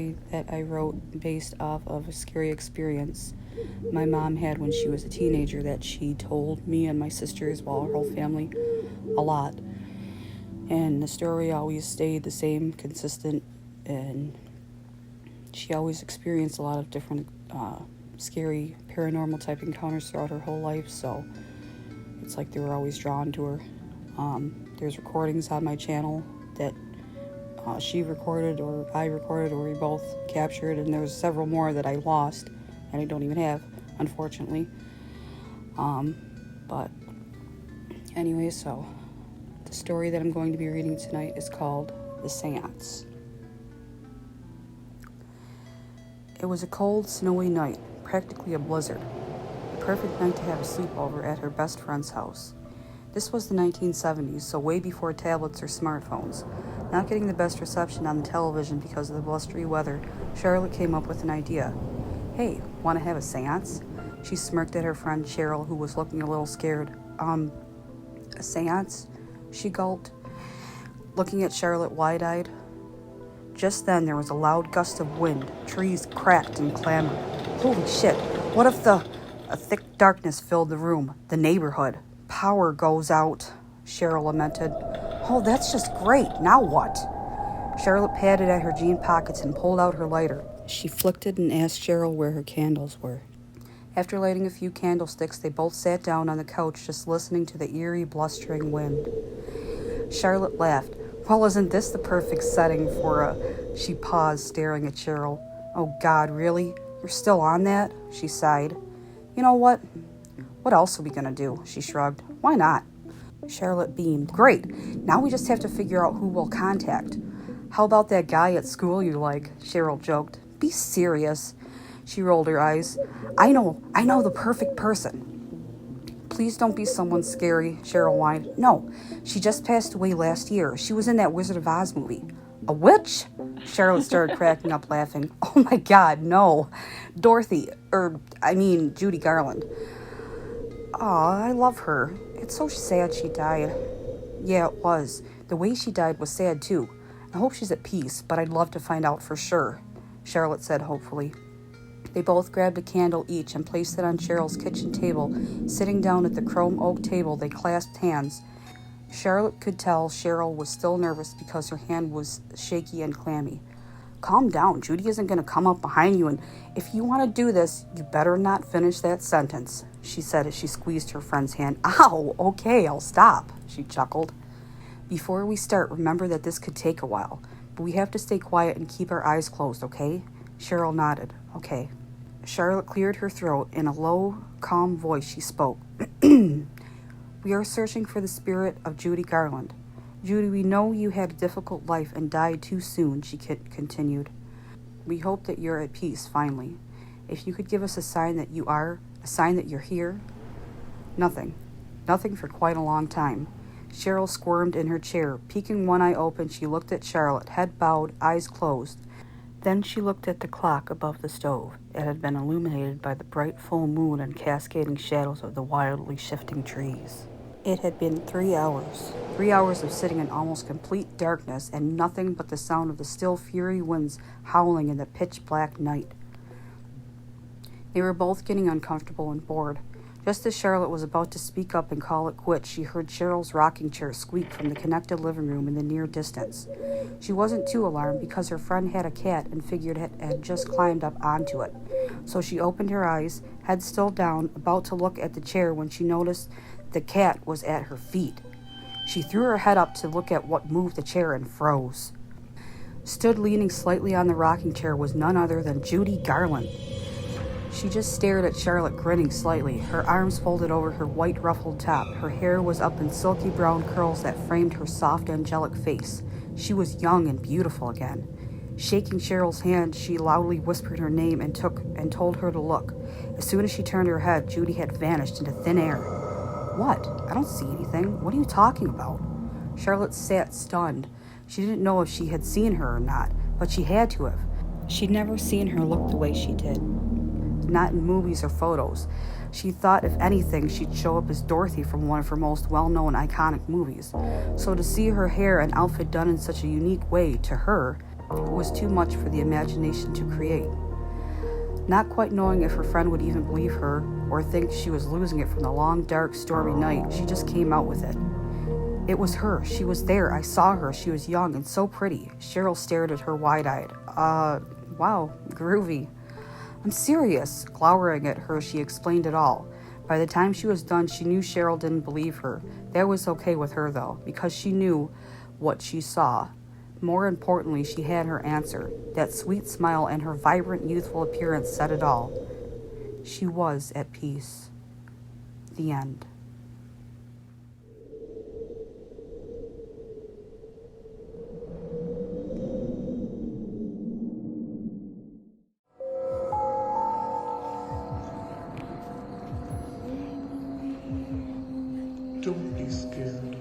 story that I wrote based off of a scary experience my mom had when she was a teenager that she told me and my sister as well, her whole family, a lot. And the story always stayed the same, consistent, and she always experienced a lot of different scary paranormal type encounters throughout her whole life, so it's like they were always drawn to her. There's recordings on my channel that she recorded or I recorded or we both captured, and there's several more that I lost and I don't even have, unfortunately. But anyway, so the story that I'm going to be reading tonight is called The Séance. It was a cold, snowy night, practically a blizzard. The perfect night to have a sleepover at her best friend's house. This was the 1970s, so way before tablets or smartphones. Not getting the best reception on the television because of the blustery weather, Charlotte came up with an idea. Hey, want to have a séance? She smirked at her friend Cheryl, who was looking a little scared. A séance? She gulped, looking at Charlotte wide-eyed. Just then there was a loud gust of wind. Trees cracked and clamored. Holy shit, what if a thick darkness filled the room, the neighborhood? Power goes out, Cheryl lamented. Oh, that's just great. Now what? Charlotte patted at her jean pockets and pulled out her lighter. She flicked it and asked Cheryl where her candles were. After lighting a few candlesticks, they both sat down on the couch just listening to the eerie, blustering wind. Charlotte laughed. Well, isn't this the perfect setting for She paused, staring at Cheryl. Oh, God, really? You're still on that? She sighed. You know what? What else are we going to do? She shrugged. Why not? Charlotte beamed. Great. Now we just have to figure out who we'll contact. How about that guy at school you like? Cheryl joked. Be serious. She rolled her eyes. I know the perfect person. Please don't be someone scary, Cheryl whined. No, she just passed away last year. She was in that Wizard of Oz movie. A witch? Charlotte started cracking up laughing. Oh my God, no. Judy Garland. Aw, I love her. It's so sad she died. Yeah, it was. The way she died was sad too. I hope she's at peace, but I'd love to find out for sure, Charlotte said hopefully. They both grabbed a candle each and placed it on Cheryl's kitchen table. Sitting down at the chrome oak table, they clasped hands. Charlotte could tell Cheryl was still nervous because her hand was shaky and clammy. Calm down. Judy isn't going to come up behind you, and if you want to do this, you better not finish that sentence, she said as she squeezed her friend's hand. Ow, okay, I'll stop, she chuckled. Before we start, remember that this could take a while, but we have to stay quiet and keep our eyes closed, okay? Cheryl nodded. Okay. Charlotte cleared her throat. In a low, calm voice, she spoke. We are searching for the spirit of Judy Garland. Judy, we know you had a difficult life and died too soon, she continued. We hope that you're at peace, finally. If you could give us a sign that you are, a sign that you're here. Nothing. Nothing for quite a long time. Cheryl squirmed in her chair. Peeking one eye open, she looked at Charlotte, head bowed, eyes closed. Then she looked at the clock above the stove. It had been illuminated by the bright full moon and cascading shadows of the wildly shifting trees. It had been 3 hours. 3 hours of sitting in almost complete darkness and nothing but the sound of the still fury winds howling in the pitch-black night. They were both getting uncomfortable and bored. Just as Charlotte was about to speak up and call it quits, she heard Cheryl's rocking chair squeak from the connected living room in the near distance. She wasn't too alarmed because her friend had a cat and figured it had just climbed up onto it. So she opened her eyes, head still down, about to look at the chair when she noticed the cat was at her feet. She threw her head up to look at what moved the chair and froze. Stood leaning slightly on the rocking chair was none other than Judy Garland. She just stared at Charlotte, grinning slightly, her arms folded over her white ruffled top. Her hair was up in silky brown curls that framed her soft, angelic face. She was young and beautiful again. Shaking Cheryl's hand, she loudly whispered her name and told her to look. As soon as she turned her head, Judy had vanished into thin air. What? I don't see anything. What are you talking about? Charlotte sat stunned. She didn't know if she had seen her or not, but she had to have. She'd never seen her look the way she did. Not in movies or photos. She thought, if anything, she'd show up as Dorothy from one of her most well-known iconic movies. So to see her hair and outfit done in such a unique way, to her, It was too much for the imagination to create. Not quite knowing if her friend would even believe her or think she was losing it from the long, dark, stormy night, she just came out with it. It was her. She was there. I saw her. She was young and so pretty. Cheryl stared at her wide-eyed. Wow, groovy. I'm serious. Glowering at her, she explained it all. By the time she was done, she knew Cheryl didn't believe her. That was okay with her, though, because she knew what she saw. More importantly, she had her answer. That sweet smile and her vibrant, youthful appearance said it all. She was at peace. The end. Don't be scared.